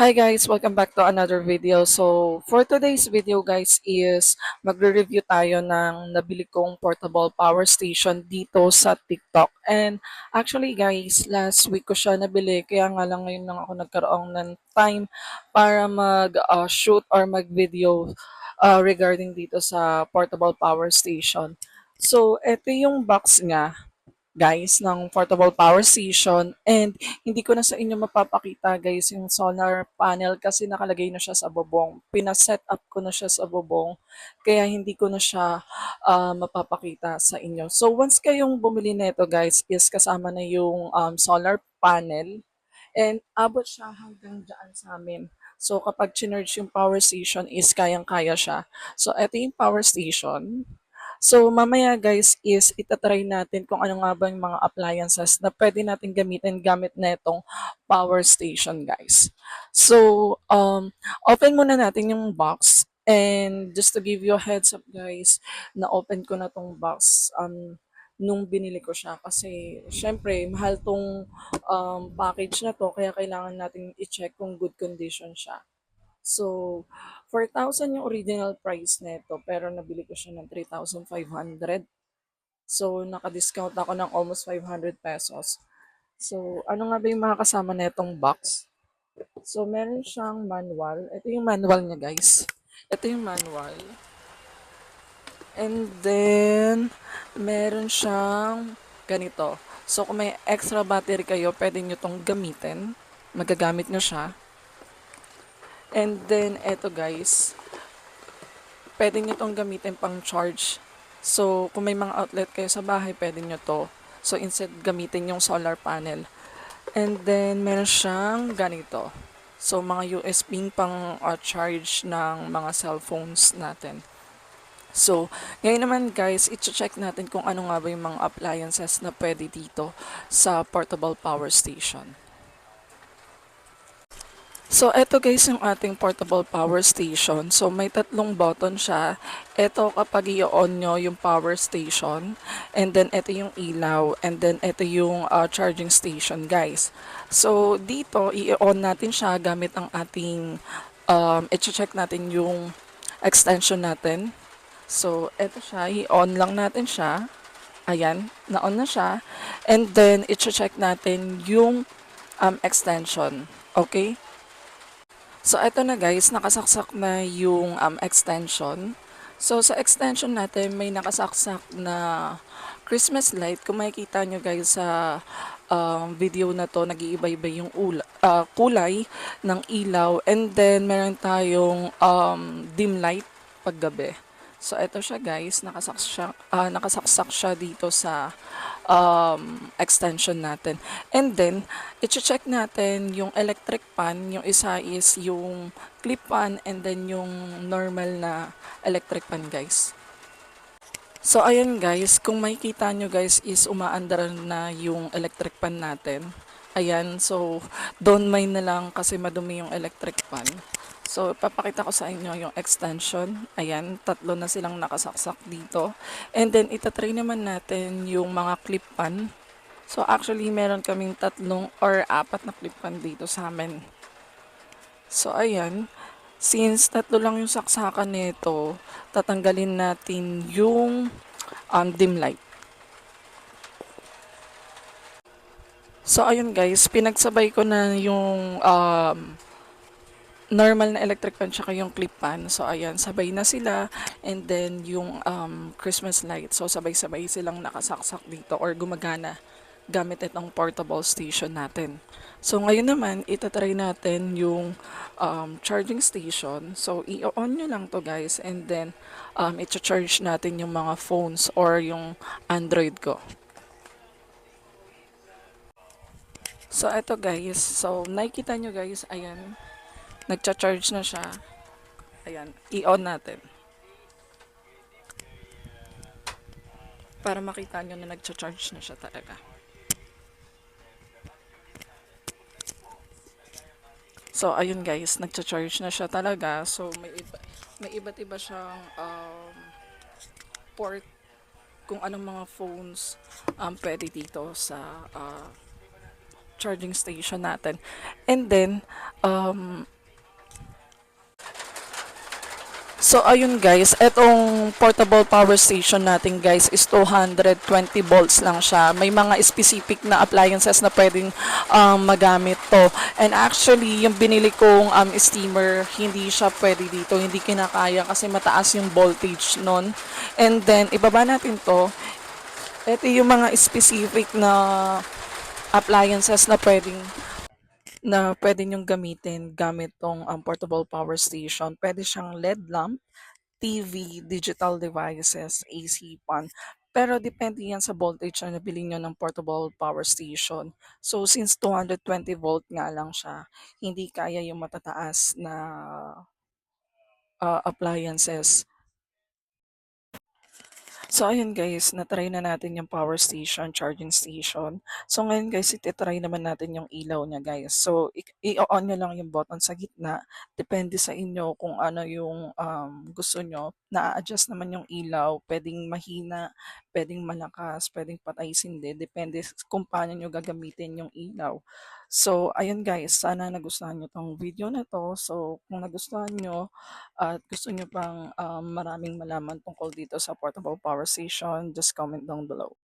Hi guys, welcome back to another video. So, for today's video guys is magre-review tayo ng nabili kong portable power station dito sa TikTok. And actually guys, last week ko siya nabili kaya nga lang ngayon lang ako nagkaroon ng time para mag-shoot or mag-video regarding dito sa portable power station. So, ito yung box nga guys ng portable power station and hindi ko na sa inyo mapapakita guys yung solar panel kasi nakalagay na siya sa bubong. Pina-set up ko na siya sa bubong kaya hindi ko na siya mapapakita sa inyo. So once kayong bumili nito guys is kasama na yung solar panel and abot siya hanggang dyan sa amin. So kapag chinerge yung power station is kayang-kaya siya. So ito yung power station. So mamaya guys is itatry natin kung ano nga ba yung mga appliances na pwede natin gamitin gamit na itong power station guys. So open muna natin yung box and just to give you a heads up guys, na open ko na tong box nung binili ko siya kasi syempre mahal tong package na to kaya kailangan natin i-check kung good condition siya. So, 4,000 yung original price nito pero nabili ko siya ng 3,500. So, naka-discount ako ng almost 500 pesos. So, ano nga ba yung mga kasama netong box? So, meron siyang manual. Ito yung manual niya, guys. Ito yung manual. And then, meron siyang ganito. So, kung may extra battery kayo, pwede nyo tong gamitin. Magagamit nyo siya. And then, eto guys, pwede nyo tong gamitin pang charge. So, kung may mga outlet kayo sa bahay, pwede nyo to. So, instead gamitin yung solar panel. And then, meron siyang ganito. So, mga USB pang charge ng mga cellphones natin. So, ngayon naman guys, i-check natin kung ano nga ba yung mga appliances na pwede dito sa portable power station. So, eto guys yung ating portable power station. So, may tatlong button siya. Eto kapag i-on nyo yung power station. And then, eto yung ilaw. And then, eto yung charging station guys. So, dito, i-on natin siya gamit ang ating, i-check natin yung extension natin. So, eto siya. I-on lang natin siya. Ayan, na-on na siya. And then, i-check natin yung extension. Okay? So, eto na guys, nakasaksak na yung extension. So, sa extension natin, may nakasaksak na Christmas light. Kung makikita nyo guys sa video na to, nag-iiba-iba yung kulay ng ilaw. And then, meron tayong dim light paggabi. So, eto siya guys, nakasaksak siya dito sa extension natin. And then, i-check natin yung electric fan. Yung isa is yung clip fan and then yung normal na electric fan guys. So, ayun guys, kung makikita nyo guys is umaandar na yung electric fan natin. Ayan, so don't mind na lang kasi madumi yung electric fan. So, papakita ko sa inyo yung extension. Ayan, tatlo na silang nakasaksak dito. And then, itatry naman natin yung mga clip pan. So, actually, meron kaming tatlong or apat na clip pan dito sa amin. So, ayan. Since tatlo lang yung saksakan nito, tatanggalin natin yung dim light. So, ayun guys, pinagsabay ko na yung normal na electric fan tsaka yung clip pan. So, ayan, sabay na sila. And then, yung Christmas light. So, sabay-sabay silang nakasaksak dito or gumagana gamit itong portable station natin. So, ngayon naman, itatry natin yung charging station. So, i-on nyo lang to guys. And then, i-charge natin yung mga phones or yung Android ko. So, eto guys. So, nakikita nyo guys, ayan. Nagcha-charge na siya. Ayan, i-on natin. Para makita nyo na nagcha-charge na siya talaga. So, ayun guys, nagcha-charge na siya talaga. So, may iba't iba siyang port kung anong mga phones pwede dito sa charging station natin. And then, So ayun guys, etong portable power station natin guys is 220 volts lang siya. May mga specific na appliances na pwedeng magamit to. And actually, yung binili kong steamer, hindi siya pwede dito, hindi kinakaya kasi mataas yung voltage nun. And then, ibaba natin to. Ito yung mga specific na appliances na pwede nyong gamitin gamit tong portable power station. Pwede siyang LED lamp, TV, digital devices, AC fan. Pero depende yan sa voltage na nabili nyo ng portable power station. So since 220 volt nga lang siya, hindi kaya yung matataas na appliances. So ayun guys, na-try na natin yung power station, charging station. So ngayon guys, iti-try naman natin yung ilaw niya guys. So i-on nyo lang yung button sa gitna. Depende sa inyo kung ano yung gusto nyo. Na-adjust naman yung ilaw. Pwedeng mahina, pwedeng malakas, pwedeng patay sindi. Depende kung paano nyo gagamitin yung ilaw. So ayun guys, sana nagustuhan nyo tong video na to. So kung nagustuhan nyo, at gusto nyo pang maraming malaman tungkol dito sa portable power station, just comment down below.